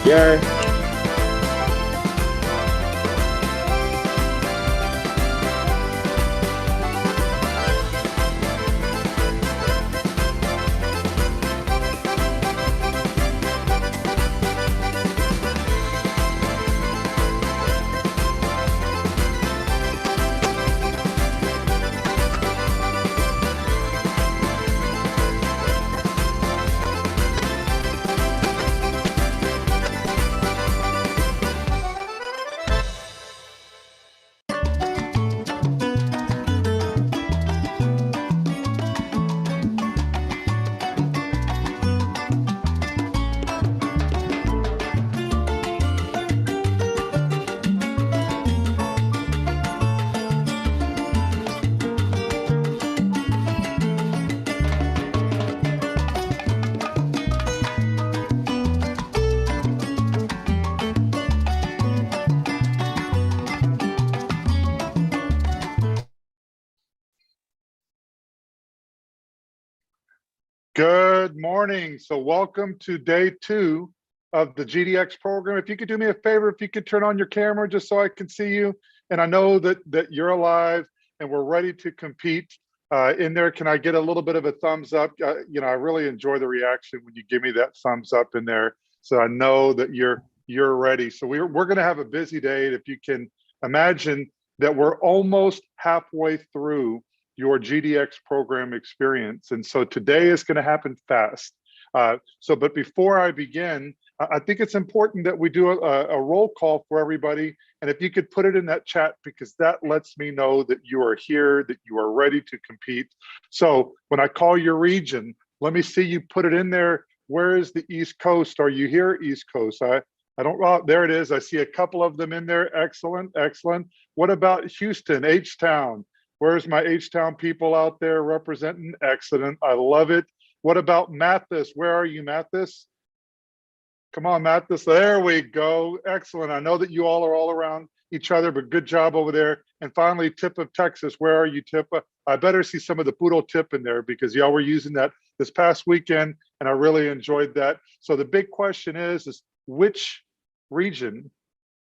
Yeah. Good morning. So welcome to day 2 of the GDX program. If you could do me a favor, if you could turn on your camera just so I can see you. And I know that you're alive and we're ready to compete in there. Can I get a little bit of a thumbs up? I really enjoy the reaction when you give me that thumbs up in there. So I know that you're ready. So we're going to have a busy day. And if you can imagine that we're almost halfway through your GDX program experience. And so today is going to happen fast. But before I begin, I think it's important that we do a roll call for everybody. And if you could put it in that chat, because that lets me know that you are here, that you are ready to compete. So when I call your region, let me see you put it in there. Where is the East Coast? Are you here, East Coast? I don't, oh, there it is. I see a couple of them in there. Excellent, excellent. What about Houston, H-Town? Where's my H-Town people out there representing? Excellent. I love it. What about Mathis? Where are you, Mathis? Come on, Mathis. There we go. Excellent. I know that you all are all around each other, but good job over there. And finally, Tip of Texas. Where are you, Tip? I better see some of the Poodle Tip in there because y'all were using that this past weekend, and I really enjoyed that. So the big question is which region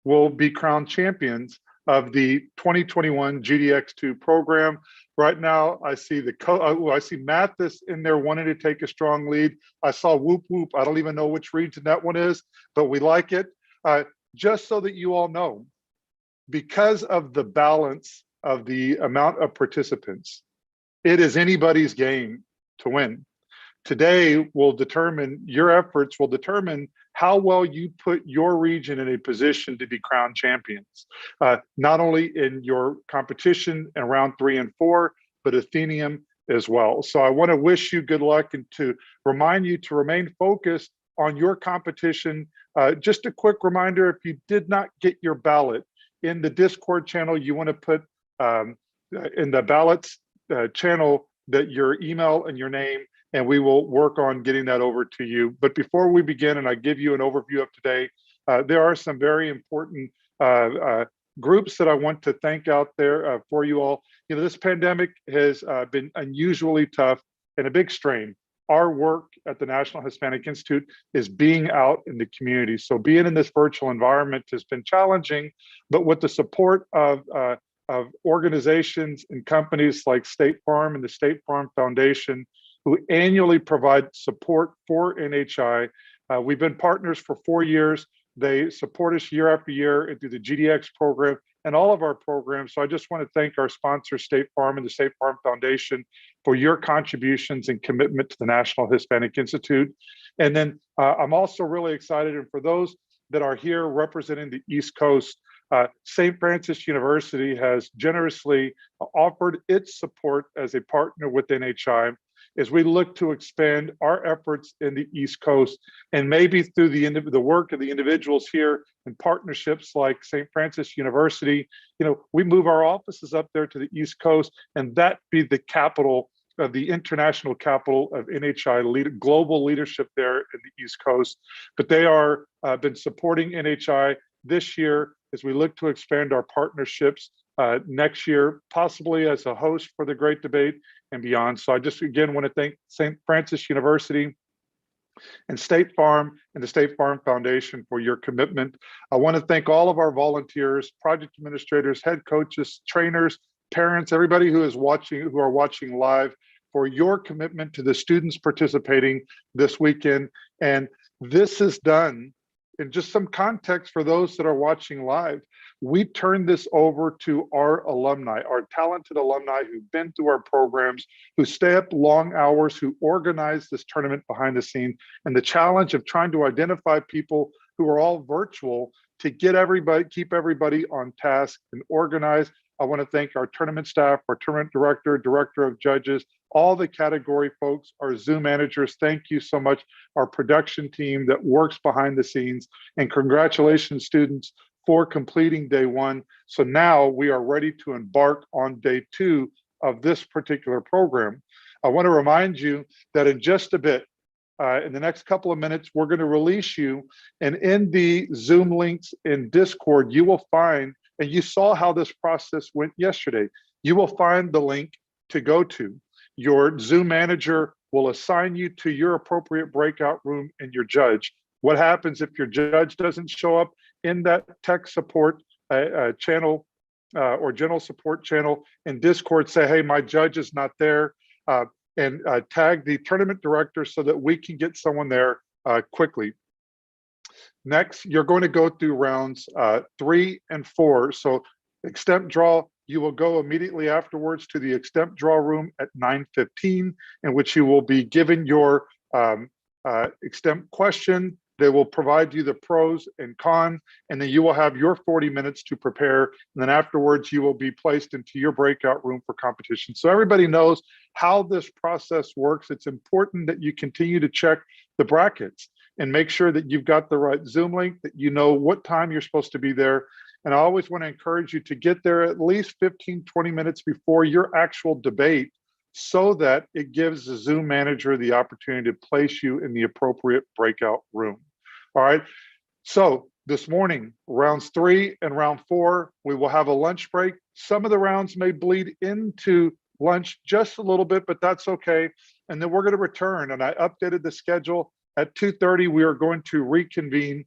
will be crowned champions of the 2021 GDX2 program? Right now, I see I see Mathis in there wanting to take a strong lead. I saw Whoop Whoop. I don't even know which region that one is, but we like it. Just so that you all know, because of the balance of the amount of participants, it is anybody's game to win. Today will determine, your efforts will determine how well you put your region in a position to be crowned champions, not only in your competition in round 3 and 4, but Atheneum as well. So I want to wish you good luck and to remind you to remain focused on your competition. Just a quick reminder, if you did not get your ballot in the Discord channel, you want to put in the ballots channel that your email and your name, and we will work on getting that over to you. But before we begin, and I give you an overview of today, there are some very important groups that I want to thank out there for you all. You know, this pandemic has been unusually tough and a big strain. Our work at the National Hispanic Institute is being out in the community. So being in this virtual environment has been challenging, but with the support of organizations and companies like State Farm and the State Farm Foundation, who annually provide support for NHI. We've been partners for 4 years. They support us year after year and through the GDX program and all of our programs. So I just want to thank our sponsor, State Farm and the State Farm Foundation, for your contributions and commitment to the National Hispanic Institute. And then I'm also really excited, and for those that are here representing the East Coast, St. Francis University has generously offered its support as a partner with NHI as we look to expand our efforts in the East Coast, and maybe through the work of the individuals here and partnerships like St. Francis University, you know, we move our offices up there to the East Coast, and that be the capital of the international capital of NHI global leadership there in the East Coast. But they are been supporting NHI this year as we look to expand our partnerships next year, possibly as a host for the Great Debate and beyond. So I just again want to thank St. Francis University and State Farm and the State Farm Foundation for your commitment. I want to thank all of our volunteers, project administrators, head coaches, trainers, parents, everybody who are watching live, for your commitment to the students participating this weekend. And this is done in just some context for those that are watching live. We turn this over to our alumni, our talented alumni who've been through our programs, who stay up long hours, who organize this tournament behind the scenes, and the challenge of trying to identify people who are all virtual to get everybody, keep everybody on task and organized. I want to thank our tournament staff, our tournament director, director of judges, all the category folks, our Zoom managers. Thank you so much. Our production team that works behind the scenes, and congratulations, students, for completing day one. So now we are ready to embark on day two of this particular program. I want to remind you that in just a bit, in the next couple of minutes, we're going to release you, and in the Zoom links in Discord, you will find, and you saw how this process went yesterday, you will find the link to go to. Your Zoom manager will assign you to your appropriate breakout room and your judge. What happens if your judge doesn't show up in that tech support channel or general support channel in Discord? Say, hey, my judge is not there, and tag the tournament director so that we can get someone there quickly. Next, you're going to go through rounds 3 and 4. So extemp draw, you will go immediately afterwards to the extemp draw room at 9:15, in which you will be given your extemp question. They will provide you the pros and cons, and then you will have your 40 minutes to prepare. And then afterwards, you will be placed into your breakout room for competition. So everybody knows how this process works. It's important that you continue to check the brackets and make sure that you've got the right Zoom link, that you know what time you're supposed to be there. And I always want to encourage you to get there at least 15, 20 minutes before your actual debate, so that it gives the Zoom manager the opportunity to place you in the appropriate breakout room. All right. So this morning, rounds 3 and round 4, we will have a lunch break. Some of the rounds may bleed into lunch just a little bit, but that's okay. And then we're going to return, and I updated the schedule. At 2:30, we are going to reconvene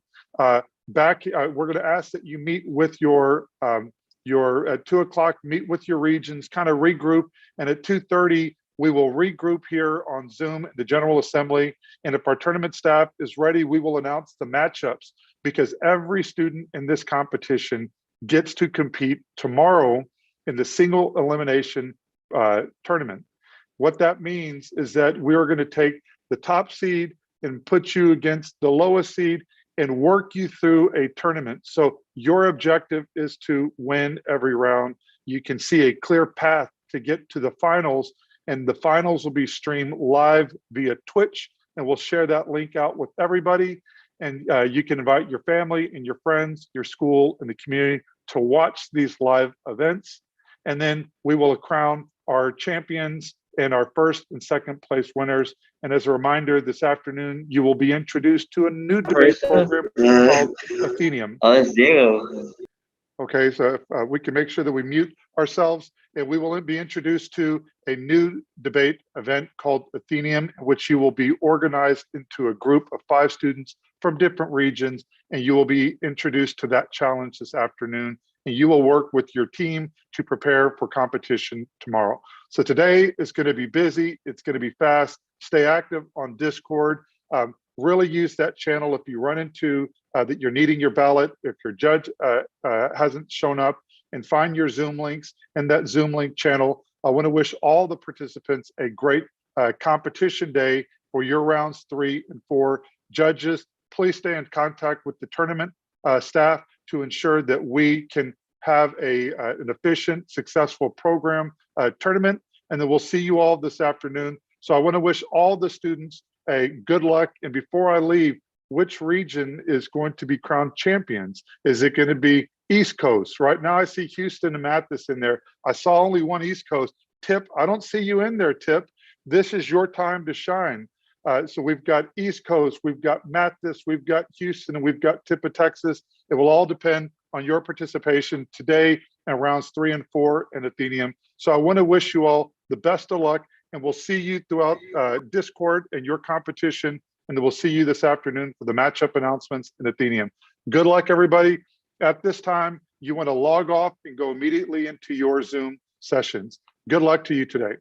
back. We're going to ask that you meet with your at 2 o'clock, meet with your regions, kind of regroup. And at 2:30, we will regroup here on Zoom, the General Assembly. And if our tournament staff is ready, we will announce the matchups, because every student in this competition gets to compete tomorrow in the single elimination tournament. What that means is that we are going to take the top seed and put you against the lowest seed and work you through a tournament. So your objective is to win every round. You can see a clear path to get to the finals, and the finals will be streamed live via Twitch, and we'll share that link out with everybody. And you can invite your family and your friends, your school, and the community to watch these live events. And then we will crown our champions and our first and second place winners. And as a reminder, this afternoon, you will be introduced to a new debate program called Athenaeum. Okay, so we can make sure that we mute ourselves, and we will be introduced to a new debate event called Athenaeum, in which you will be organized into a group of 5 students from different regions, and you will be introduced to that challenge this afternoon, and you will work with your team to prepare for competition tomorrow. So today is going to be busy, it's going to be fast. Stay active on Discord. Really use that channel if you run into that you're needing your ballot, if your judge hasn't shown up, and find your Zoom links in that Zoom link channel. I want to wish all the participants a great competition day for your rounds 3 and 4. Judges, please stay in contact with the tournament staff to ensure that we can have an efficient, successful program tournament. And then we'll see you all this afternoon. So I want to wish all the students a good luck. And before I leave, which region is going to be crowned champions? Is it going to be East Coast? Right now I see Houston and Mathis in there. I saw only one East Coast. Tip, I don't see you in there, Tip. This is your time to shine. So we've got East Coast, we've got Mathis, we've got Houston, and we've got Tip of Texas. It will all depend on your participation today in rounds 3 and 4 in Athenaeum. So I want to wish you all the best of luck, and we'll see you throughout Discord and your competition and then we'll see you this afternoon for the matchup announcements in Athenium. Good luck, everybody. At this time, you want to log off and go immediately into your Zoom sessions. Good luck to you today.